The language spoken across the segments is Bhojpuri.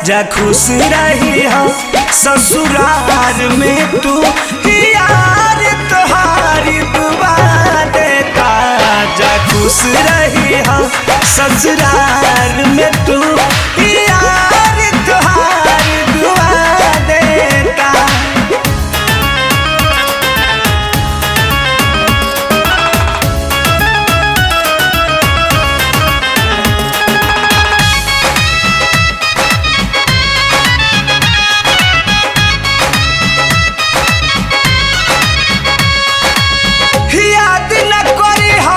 जा खुश रही हो ससुराल में तू यार तुम्हारी दुआ देता। जा खुश रही हो ससुराल में तू यार तुम्हारी दुआ देता। याद न करी हो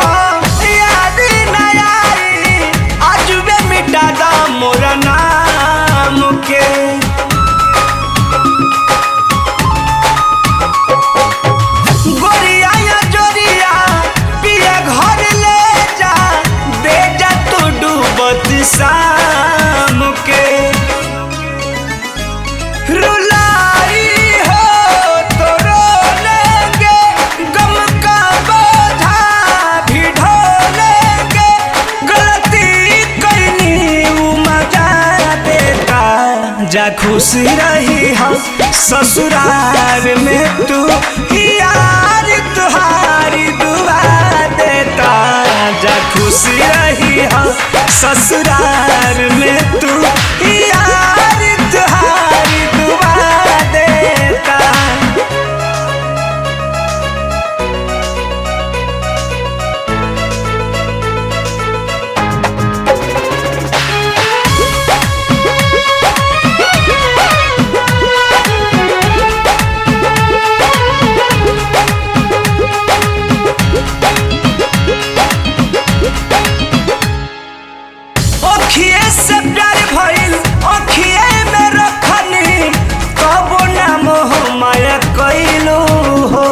याद न आई अजबे मिटा दा मोर नाम के। गोरिया या जोरिया पिया घर ले जा दे जा तू डूबत शाम के। रुलाई हो तो रो लेंगे गम का बोझा भी ढो लेंगे। गलती करनी मजा देता। जा खुश रही हो ससुराल में तू यार तुम्हारी दुआ देता। जा खुश रही हो ससुराल में तू यार तुम्हारी दुआ देता। अखिए से प्यार भइल अखिए में रखनी कबो ना मोह माया कइलू हो।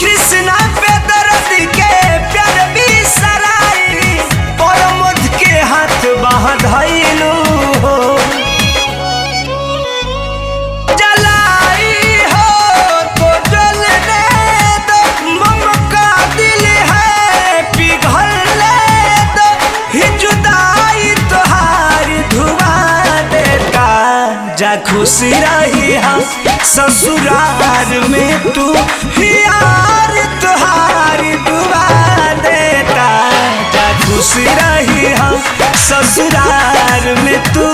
कृष्णा पे दर्द के प्यार बिसराई परमोध के हाथ बांधइलू हो। जलाई हो तो जलने दो मम का दिल है पिघलने दो। ही जुदाई तुम्हारी धुआं देता। जा खुश रही हो ससुराल में तू यार तुम्हारी दुआ देता। जा खुश रही हो ससुराल में तू